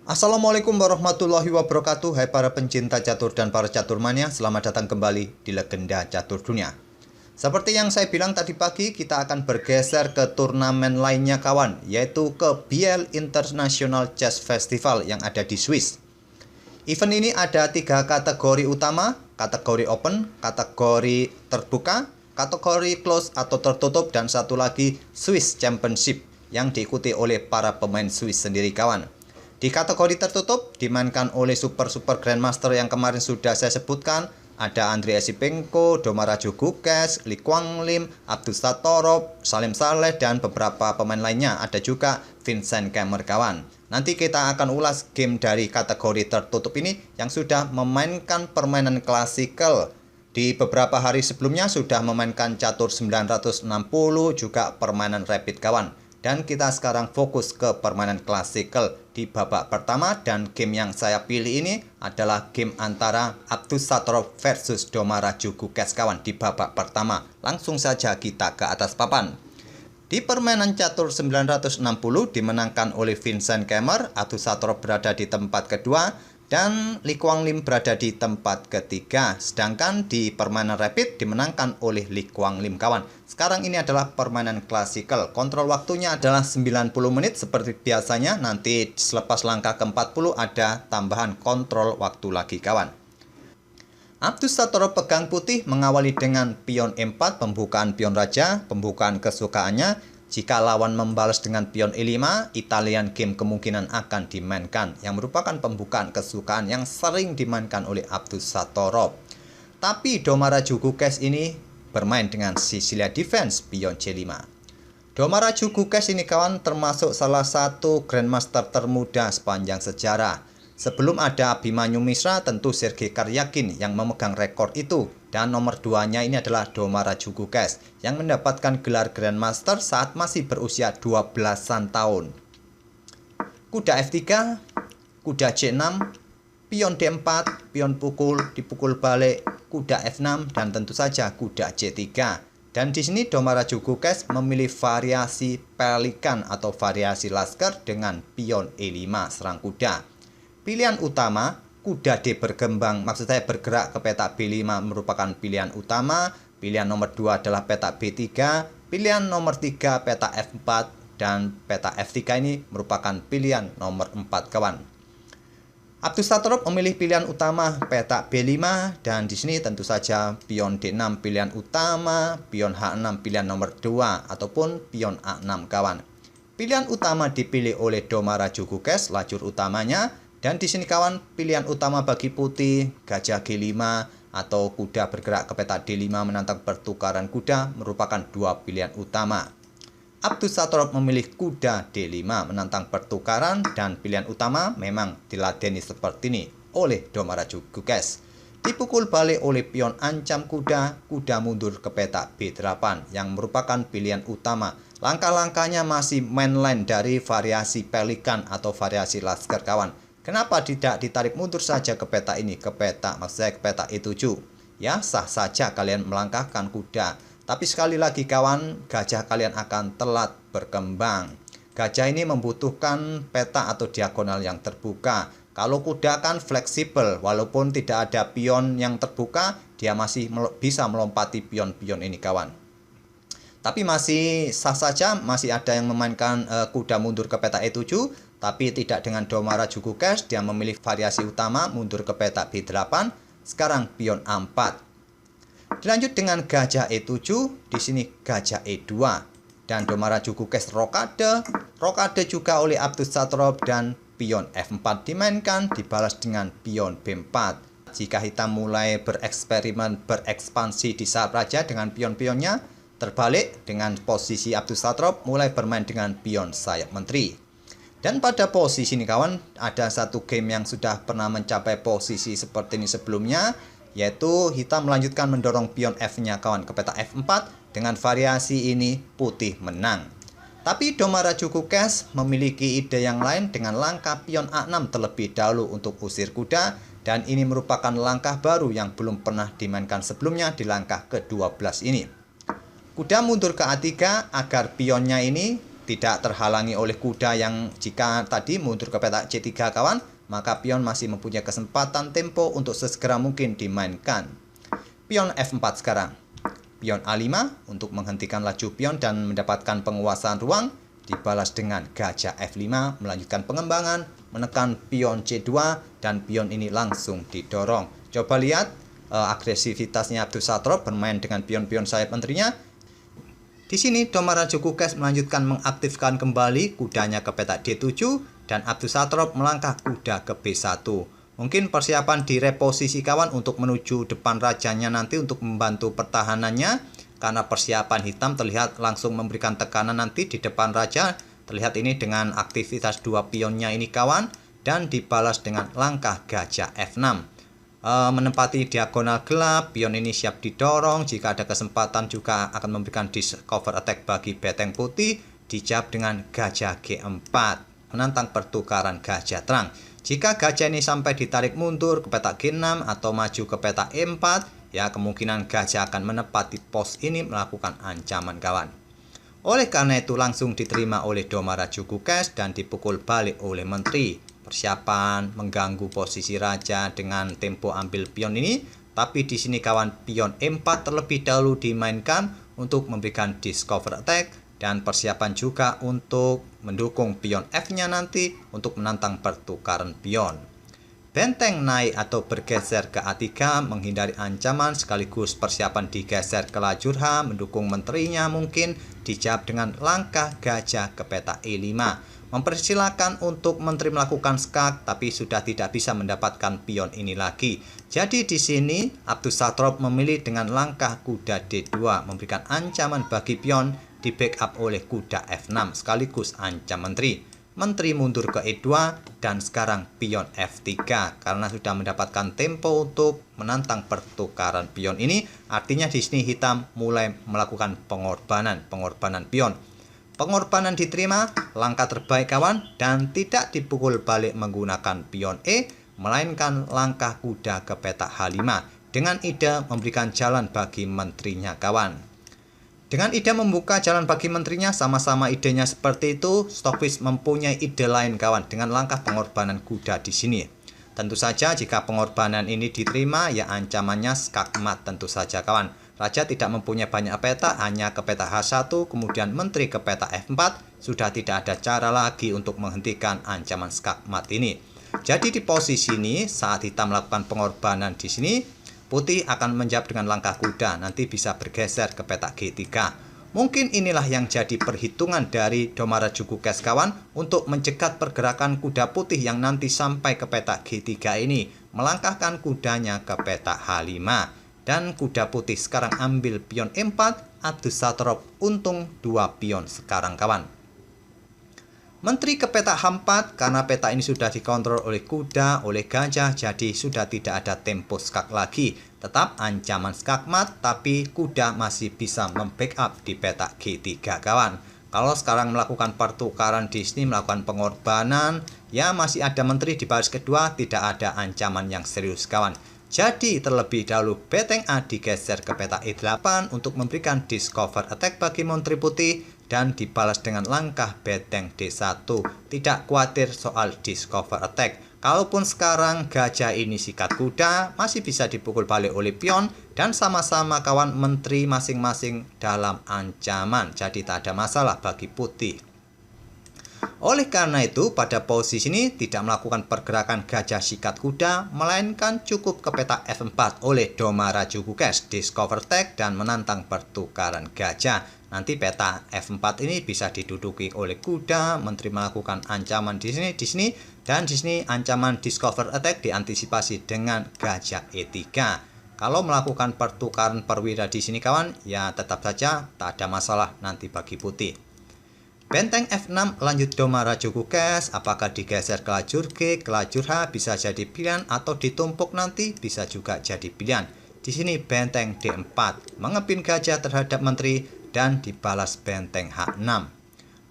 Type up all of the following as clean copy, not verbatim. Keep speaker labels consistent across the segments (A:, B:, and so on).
A: Assalamualaikum warahmatullahi wabarakatuh. Hai para pencinta catur dan para caturmania, selamat datang kembali di Legenda Catur Dunia. Seperti yang saya bilang tadi pagi, kita akan bergeser ke turnamen lainnya kawan, yaitu ke Biel International Chess Festival yang ada di Swiss. Event ini ada 3 kategori utama: kategori open, kategori terbuka, kategori close atau tertutup, dan satu lagi Swiss Championship yang diikuti oleh para pemain Swiss sendiri kawan. Di kategori tertutup dimainkan oleh super grandmaster yang kemarin sudah saya sebutkan. Ada Andrei Esipenko, Domaraju Gukes, Lee Kwang Lim, Abdusattorov, Salim Saleh, dan beberapa pemain lainnya. Ada juga Vincent Kemmer kawan. Nanti kita akan ulas game dari kategori tertutup ini yang sudah memainkan permainan klasikal. Di beberapa hari sebelumnya sudah memainkan catur 960, juga permainan rapid kawan. Dan kita sekarang fokus ke permainan klasikal di babak pertama, dan game yang saya pilih ini adalah game antara Abdusattorov versus Domaraju Gukes kawan di babak pertama. Langsung saja kita ke atas papan. Di permainan catur 960 dimenangkan oleh Vincent Kemmer, Abdusattorov berada di tempat kedua, dan Lee Kwang Lim berada di tempat ketiga. Sedangkan di permainan rapid dimenangkan oleh Lee Kwang Lim kawan. Sekarang ini adalah permainan klasikal. Kontrol waktunya adalah 90 menit seperti biasanya. Nanti selepas langkah ke-40 ada tambahan kontrol waktu lagi kawan. Abdusattorov pegang putih mengawali dengan pion E4, pembukaan pion raja, pembukaan kesukaannya. Jika lawan membalas dengan pion E5, Italian game kemungkinan akan dimainkan, yang merupakan pembukaan kesukaan yang sering dimainkan oleh Abdusattorov. Tapi Domaraju Gukes ini bermain dengan Sicilia defense pion C5. Domaraju Gukes ini kawan termasuk salah satu grandmaster termuda sepanjang sejarah. Sebelum ada Abhimanyu Mishra, tentu Sergei Karyakin yang memegang rekor itu. Dan nomor 2-nya ini adalah Domaraju Gukes yang mendapatkan gelar Grandmaster saat masih berusia 12-an tahun. Kuda F3, kuda C6, pion D4, pion dipukul balik, kuda F6, dan tentu saja kuda C3. Dan di sini Domaraju Gukes memilih variasi pelikan atau variasi laskar dengan pion E5 serang kuda. Pilihan utama, kuda D berkembang, maksud saya bergerak ke petak B5 merupakan pilihan utama. Pilihan nomor 2 adalah petak B3. Pilihan nomor 3 petak F4, dan petak F3 ini merupakan pilihan nomor 4 kawan. Abdusattorov memilih pilihan utama petak B5, dan di sini tentu saja pion D6 pilihan utama, pion H6 pilihan nomor 2 ataupun pion A6 kawan. Pilihan utama dipilih oleh Domaraju Gukes, lajur utamanya. Dan di sini kawan, pilihan utama bagi putih, gajah G5 atau kuda bergerak ke petak D5 menantang pertukaran kuda merupakan 2 pilihan utama. Abdusattorov memilih kuda D5 menantang pertukaran, dan pilihan utama memang diladeni seperti ini oleh Domaraju Gukes. Dipukul balik oleh pion ancam kuda, kuda mundur ke petak B8 yang merupakan pilihan utama. Langkah-langkahnya masih mainline dari variasi pelikan atau variasi laskar kawan. Kenapa tidak ditarik mundur saja ke peta ini, ke peta, maksud saya ke peta E7? Ya, sah saja kalian melangkahkan kuda. Tapi sekali lagi kawan, gajah kalian akan telat berkembang. Gajah ini membutuhkan peta atau diagonal yang terbuka. Kalau kuda kan fleksibel, walaupun tidak ada pion yang terbuka, dia masih bisa melompati pion-pion ini kawan. Tapi masih sah saja, masih ada yang memainkan kuda mundur ke peta E7. Tapi tidak dengan Domaraju Gukes, dia memilih variasi utama mundur ke petak B8, sekarang pion A4. Dilanjut dengan gajah E7, di sini gajah E2, dan Domaraju Gukes rokade. Rokade juga oleh Abdusattorov, dan pion F4 dimainkan, dibalas dengan pion B4. Jika hitam mulai bereksperimen berekspansi di sayap raja dengan pion-pionnya, terbalik dengan posisi Abdusattorov mulai bermain dengan pion sayap menteri. Dan pada posisi ini kawan, ada satu game yang sudah pernah mencapai posisi seperti ini sebelumnya, yaitu hitam melanjutkan mendorong pion F-nya kawan ke petak F4. Dengan variasi ini putih menang. Tapi Domaraju Gukes memiliki ide yang lain dengan langkah pion A6 terlebih dahulu untuk usir kuda, dan ini merupakan langkah baru yang belum pernah dimainkan sebelumnya di langkah ke-12 ini. Kuda mundur ke A3 agar pionnya ini tidak terhalangi oleh kuda yang jika tadi mundur ke petak C3 kawan, maka pion masih mempunyai kesempatan tempo untuk sesegera mungkin dimainkan. Pion F4 sekarang. Pion A5 untuk menghentikan laju pion dan mendapatkan penguasaan ruang, dibalas dengan gajah F5 melanjutkan pengembangan, menekan pion C2 dan pion ini langsung didorong. Coba lihat agresivitasnya Abdus Satrop bermain dengan pion-pion sayap menterinya. Di sini Domara Jukukes melanjutkan mengaktifkan kembali kudanya ke petak D7 dan Abdus Satrop melangkah kuda ke B1. Mungkin persiapan di reposisi kawan untuk menuju depan rajanya nanti untuk membantu pertahanannya, karena persiapan hitam terlihat langsung memberikan tekanan nanti di depan raja. Terlihat ini dengan aktivitas dua pionnya ini kawan, dan dibalas dengan langkah gajah F6. Menempati diagonal gelap, pion ini siap didorong. Jika ada kesempatan juga akan memberikan discover attack bagi benteng putih. Dijawab dengan gajah G4 menantang pertukaran gajah terang. Jika gajah ini sampai ditarik mundur ke petak G6 atau maju ke petak E4, ya kemungkinan gajah akan menepati pos ini melakukan ancaman kawan. Oleh karena itu langsung diterima oleh Domara Jukukes dan dipukul balik oleh menteri. Persiapan mengganggu posisi raja dengan tempo ambil pion ini, tapi di sini kawan pion E4 terlebih dahulu dimainkan untuk memberikan discover attack dan persiapan juga untuk mendukung pion F-nya nanti untuk menantang pertukaran pion. Benteng naik atau bergeser ke A3 menghindari ancaman sekaligus persiapan digeser ke lajur H mendukung menterinya mungkin. Dijawab dengan langkah gajah ke petak E5. Mempersilahkan untuk menteri melakukan skak, tapi sudah tidak bisa mendapatkan pion ini lagi. Jadi di sini Abdus Satrop memilih dengan langkah kuda D2 memberikan ancaman bagi pion, di backup oleh kuda F6 sekaligus ancam menteri. Menteri mundur ke E2 dan sekarang pion F3 karena sudah mendapatkan tempo untuk menantang pertukaran pion ini. Artinya di sini hitam mulai melakukan pengorbanan pion. Pengorbanan diterima, langkah terbaik kawan, dan tidak dipukul balik menggunakan pion E, melainkan langkah kuda ke petak H5 dengan ide memberikan jalan bagi menterinya kawan. Dengan ide membuka jalan bagi menterinya, sama-sama idenya seperti itu, Stockfish mempunyai ide lain kawan dengan langkah pengorbanan kuda di sini. Tentu saja jika pengorbanan ini diterima, ya ancamannya skakmat tentu saja kawan. Raja tidak mempunyai banyak peta, hanya ke peta H1, kemudian menteri ke peta F4, sudah tidak ada cara lagi untuk menghentikan ancaman skakmat ini. Jadi di posisi ini, saat hitam melakukan pengorbanan di sini, putih akan menjawab dengan langkah kuda, nanti bisa bergeser ke peta G3. Mungkin inilah yang jadi perhitungan dari Domara Jukukes kawan untuk mencegat pergerakan kuda putih yang nanti sampai ke peta G3 ini, melangkahkan kudanya ke peta H5. Dan kuda putih sekarang ambil pion E4, Abdus Satrop untung 2 pion sekarang kawan. Menteri ke peta H4 karena peta ini sudah dikontrol oleh kuda, oleh gajah, jadi sudah tidak ada tempo skak lagi. Tetap ancaman skakmat, tapi kuda masih bisa membackup di peta G3 kawan. Kalau sekarang melakukan pertukaran di sini, melakukan pengorbanan, ya masih ada menteri di baris kedua, tidak ada ancaman yang serius kawan. Jadi terlebih dahulu benteng A digeser ke peta E8 untuk memberikan discover attack bagi menteri putih dan dibalas dengan langkah benteng D1. Tidak khawatir soal discover attack. Kalaupun sekarang gajah ini sikat kuda, masih bisa dipukul balik oleh pion dan sama-sama kawan menteri masing-masing dalam ancaman. Jadi tak ada masalah bagi putih. Oleh karena itu, pada posisi ini tidak melakukan pergerakan gajah sikat kuda, melainkan cukup ke peta F4 oleh Domara Jukukes, discover attack dan menantang pertukaran gajah. Nanti peta F4 ini bisa diduduki oleh kuda, menteri melakukan ancaman di sini, dan di sini ancaman discover attack diantisipasi dengan gajah E3. Kalau melakukan pertukaran perwira di sini kawan, ya tetap saja tak ada masalah nanti bagi putih. Benteng F6 lanjut Domara Jukukes, apakah digeser ke lajur G, ke lajur H bisa jadi pilihan atau ditumpuk nanti bisa juga jadi pilihan. Di sini benteng D4 mengepin gajah terhadap menteri dan dibalas benteng H6.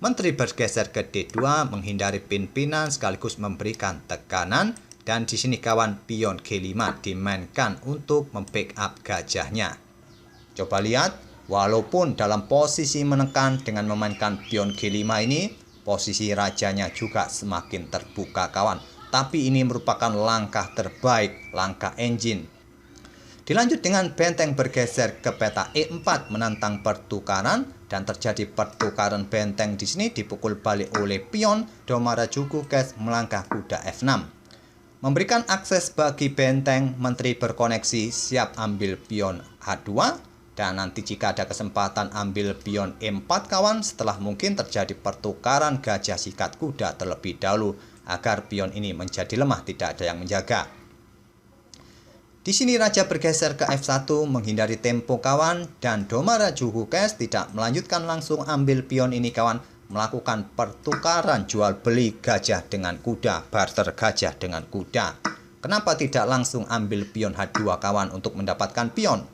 A: Menteri bergeser ke D2 menghindari pin-pinan sekaligus memberikan tekanan dan di sini kawan pion G5 dimainkan untuk membackup gajahnya. Coba lihat. Walaupun dalam posisi menekan dengan memainkan pion G5 ini, posisi rajanya juga semakin terbuka kawan. Tapi ini merupakan langkah terbaik, langkah engine. Dilanjut dengan benteng bergeser ke peta E4 menantang pertukaran dan terjadi pertukaran benteng di sini dipukul balik oleh pion Domaraju Kukes melangkah kuda F6. Memberikan akses bagi benteng menteri berkoneksi siap ambil pion H2 dan nanti jika ada kesempatan ambil pion E4 kawan setelah mungkin terjadi pertukaran gajah sikat kuda terlebih dahulu agar pion ini menjadi lemah, tidak ada yang menjaga. Di sini raja bergeser ke F1 menghindari tempo kawan dan Domaraju Kukes tidak melanjutkan langsung ambil pion ini kawan, melakukan pertukaran jual beli gajah dengan kuda, barter gajah dengan kuda. Kenapa tidak langsung ambil pion H2 kawan untuk mendapatkan pion?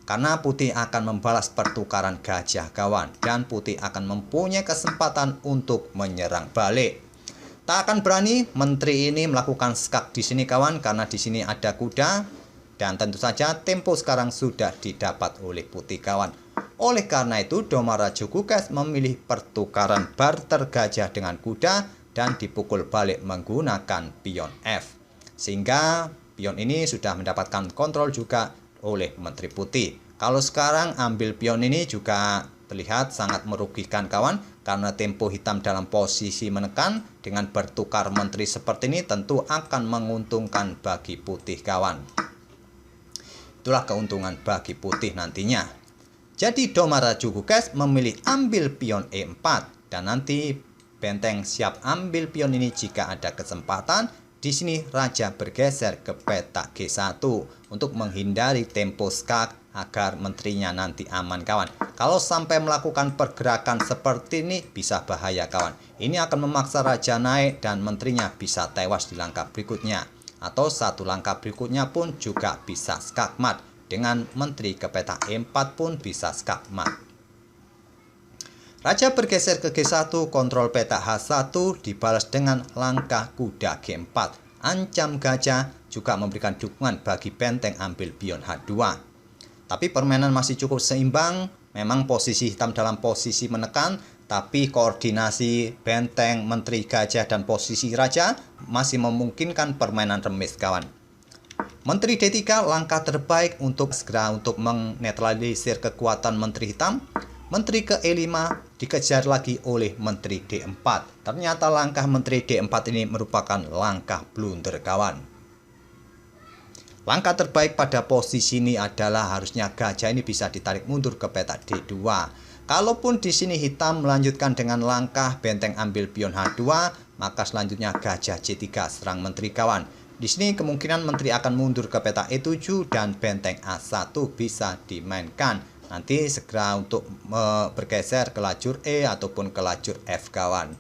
A: Karena putih akan membalas pertukaran gajah kawan dan putih akan mempunyai kesempatan untuk menyerang balik. Tak akan berani menteri ini melakukan skak di sini kawan karena di sini ada kuda dan tentu saja tempo sekarang sudah didapat oleh putih kawan. Oleh karena itu Domaraju Kukes memilih pertukaran barter gajah dengan kuda dan dipukul balik menggunakan pion F. Sehingga pion ini sudah mendapatkan kontrol juga oleh menteri putih. Kalau sekarang ambil pion ini juga terlihat sangat merugikan kawan karena tempo hitam dalam posisi menekan dengan bertukar menteri seperti ini tentu akan menguntungkan bagi putih kawan. Itulah keuntungan bagi putih nantinya. Jadi Domaraju Kukes memilih ambil pion E4 dan nanti benteng siap ambil pion ini jika ada kesempatan. Di sini raja bergeser ke peta G1 untuk menghindari tempo skak agar menterinya nanti aman kawan. Kalau sampai melakukan pergerakan seperti ini bisa bahaya kawan. Ini akan memaksa raja naik dan menterinya bisa tewas di langkah berikutnya. Atau satu langkah berikutnya pun juga bisa skakmat. Dengan menteri ke peta E4 pun bisa skakmat. Raja bergeser ke G1, kontrol peta H1 dibalas dengan langkah kuda G4. Ancam gajah juga memberikan dukungan bagi benteng ambil pion H2. Tapi permainan masih cukup seimbang. Memang posisi hitam dalam posisi menekan, tapi koordinasi benteng, menteri, gajah, dan posisi raja masih memungkinkan permainan remis kawan. Menteri D3 langkah terbaik untuk segera untuk menetralisir kekuatan menteri hitam. Menteri ke E5 dikejar lagi oleh menteri D4. Ternyata langkah menteri D4 ini merupakan langkah blunder kawan. Langkah terbaik pada posisi ini adalah harusnya gajah ini bisa ditarik mundur ke peta D2. Kalaupun di sini hitam melanjutkan dengan langkah benteng ambil pion H2, maka selanjutnya gajah C3 serang menteri kawan. Di sini kemungkinan menteri akan mundur ke peta E7 dan benteng A1 bisa dimainkan. Nanti segera untuk bergeser ke lajur E ataupun ke lajur F kawan.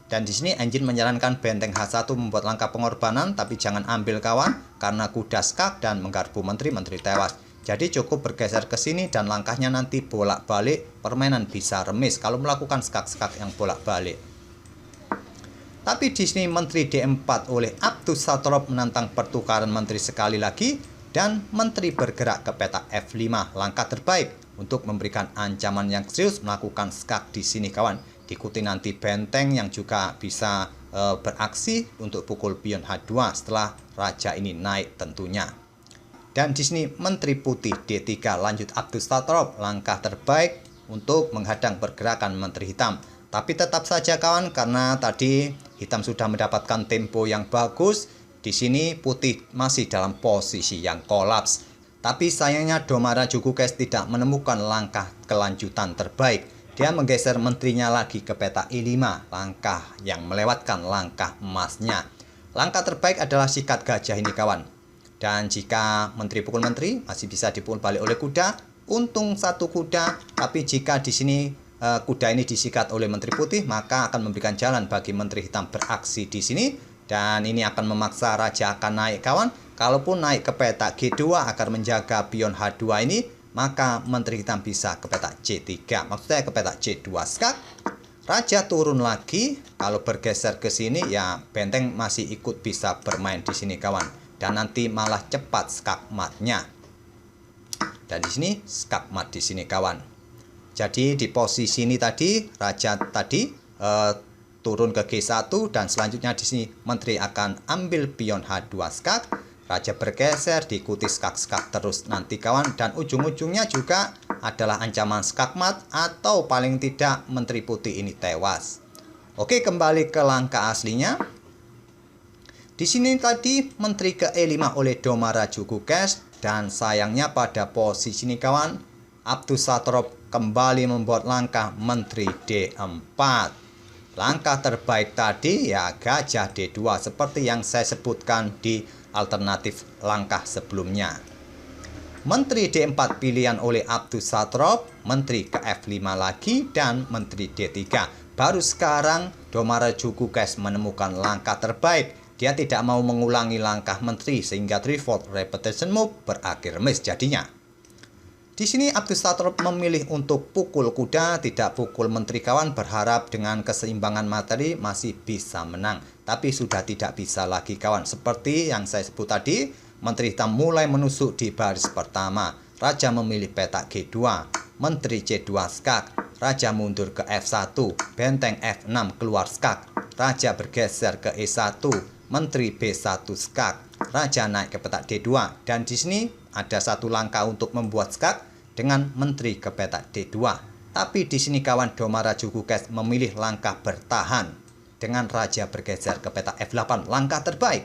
A: Dan di sini engine menyarankan benteng H1 membuat langkah pengorbanan, tapi jangan ambil kawan karena kuda skak dan menggarpu menteri tewas. Jadi cukup bergeser ke sini dan langkahnya nanti bolak-balik, permainan bisa remis kalau melakukan skak-skak yang bolak-balik. Tapi di sini menteri D4 oleh Abdus Satrop menantang pertukaran menteri sekali lagi dan menteri bergerak ke peta F5, langkah terbaik untuk memberikan ancaman yang serius melakukan skak di sini kawan. Diikuti nanti benteng yang juga bisa beraksi untuk pukul pion H2 setelah raja ini naik tentunya. Dan di sini menteri putih D3 lanjut Abdus Satrop, langkah terbaik untuk menghadang pergerakan menteri hitam. Tapi tetap saja kawan karena tadi hitam sudah mendapatkan tempo yang bagus. Di sini putih masih dalam posisi yang kolaps. Tapi sayangnya Domaraju Kukes tidak menemukan langkah kelanjutan terbaik. Dia menggeser menterinya lagi ke peta E5, langkah yang melewatkan langkah emasnya. Langkah terbaik adalah sikat gajah ini kawan. Dan jika menteri pukul menteri masih bisa dipukul balik oleh kuda, untung satu kuda. Tapi jika di sini kuda ini disikat oleh menteri putih, maka akan memberikan jalan bagi menteri hitam beraksi di sini. Dan ini akan memaksa raja akan naik kawan. Kalaupun naik ke peta G2 agar menjaga pion H2 ini, maka menteri hitam bisa ke peta C3. Maksudnya ke peta C2 skak. Raja turun lagi. Kalau bergeser ke sini ya benteng masih ikut bisa bermain di sini kawan. Dan nanti malah cepat skak matnya. dan di sini skakmat di sini kawan. Jadi di posisi ini tadi raja tadi turun ke G1 dan selanjutnya di sini menteri akan ambil pion H2 skak. Raja bergeser diikuti skak-skak terus nanti kawan, dan ujung-ujungnya juga adalah ancaman skakmat atau paling tidak menteri putih ini tewas. Oke, kembali ke langkah aslinya. Di sini tadi menteri ke E5 oleh Domaraju Gukes, dan sayangnya pada posisi ini kawan, Abdusattorov kembali membuat langkah menteri D4. Langkah terbaik tadi ya gajah D2 seperti yang saya sebutkan di alternatif langkah sebelumnya. Menteri D4 pilihan oleh Abdusattorov, menteri ke F5 lagi, dan menteri D3. Baru sekarang Domaraju Gukes menemukan langkah terbaik. Dia tidak mau mengulangi langkah menteri sehingga three-fold repetition move berakhir miss jadinya. Di sini Abdusattorov memilih untuk pukul kuda, tidak pukul menteri kawan, berharap dengan keseimbangan materi masih bisa menang. Tapi sudah tidak bisa lagi kawan. Seperti yang saya sebut tadi, menteri hitam mulai menusuk di baris pertama. Raja memilih petak G2, menteri C2 skak, raja mundur ke F1, benteng F6 keluar skak, raja bergeser ke E1, menteri B1 skak, raja naik ke petak D2, dan di sini ada satu langkah untuk membuat skak dengan menteri ke petak D2. Tapi di sini kawan Domaraju Gukes memilih langkah bertahan dengan raja bergeser ke petak F8, langkah terbaik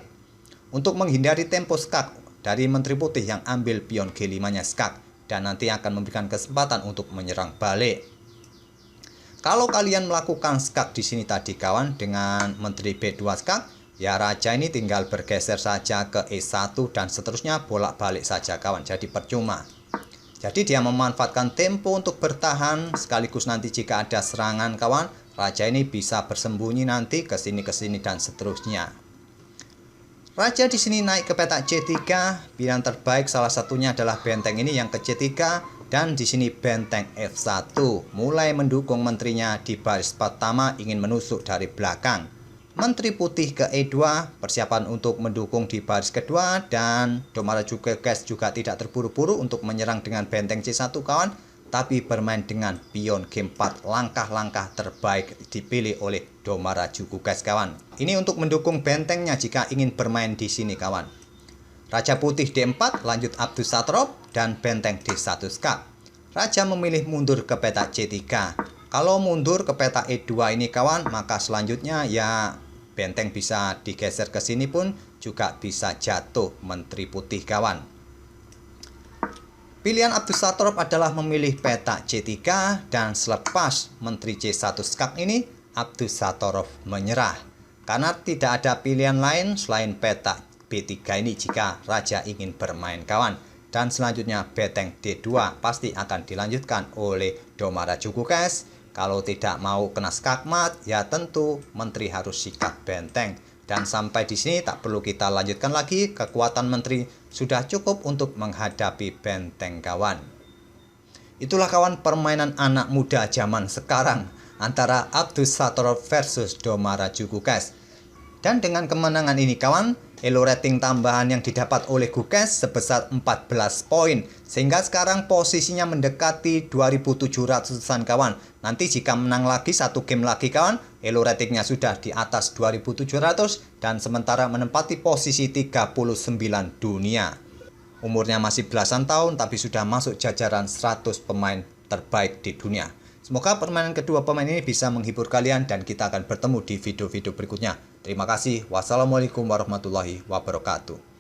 A: untuk menghindari tempo skak dari menteri putih yang ambil pion G5-nya skak dan nanti akan memberikan kesempatan untuk menyerang balik. Kalau kalian melakukan skak di sini tadi kawan dengan menteri B2 skak, ya raja ini tinggal bergeser saja ke E1 dan seterusnya bolak-balik saja kawan, jadi percuma. Jadi dia memanfaatkan tempo untuk bertahan, sekaligus nanti jika ada serangan kawan, raja ini bisa bersembunyi nanti ke sini dan seterusnya. Raja di sini naik ke petak C3, pilihan terbaik salah satunya adalah benteng ini yang ke C3, dan di sini benteng F1 mulai mendukung menterinya di baris pertama ingin menusuk dari belakang. Menteri putih ke E2 persiapan untuk mendukung di baris kedua, dan Domaraju Gukes juga tidak terburu-buru untuk menyerang dengan benteng C1 kawan, tapi bermain dengan pion G4. Langkah-langkah terbaik dipilih oleh Domaraju Gukes kawan. Ini untuk mendukung bentengnya jika ingin bermain di sini kawan. Raja putih D4 lanjut Abdusattorov dan benteng D1 skak. Raja memilih mundur ke petak C3. Kalau mundur ke petak E2 ini kawan, maka selanjutnya ya benteng bisa digeser ke sini pun juga bisa jatuh menteri putih kawan. Pilihan Abdusattorov adalah memilih petak C3, dan selepas menteri C1 skak ini Abdusattorov menyerah karena tidak ada pilihan lain selain petak B3 ini jika raja ingin bermain kawan. Dan selanjutnya benteng D2 pasti akan dilanjutkan oleh Domaraju Gukes. Kalau tidak mau kena skakmat, ya tentu menteri harus sikat benteng. Dan sampai di sini tak perlu kita lanjutkan lagi, kekuatan menteri sudah cukup untuk menghadapi benteng kawan. Itulah kawan permainan anak muda zaman sekarang antara Abdusattorov versus Domaraju Gukes. Dan dengan kemenangan ini kawan, elo rating tambahan yang didapat oleh Gukes sebesar 14 poin. Sehingga sekarang posisinya mendekati 2700-an kawan. Nanti jika menang lagi satu game lagi kawan, elo ratingnya sudah di atas 2700 dan sementara menempati posisi 39 dunia. Umurnya masih belasan tahun tapi sudah masuk jajaran 100 pemain terbaik di dunia. Semoga permainan kedua pemain ini bisa menghibur kalian dan kita akan bertemu di video-video berikutnya. Terima kasih. Wassalamualaikum warahmatullahi wabarakatuh.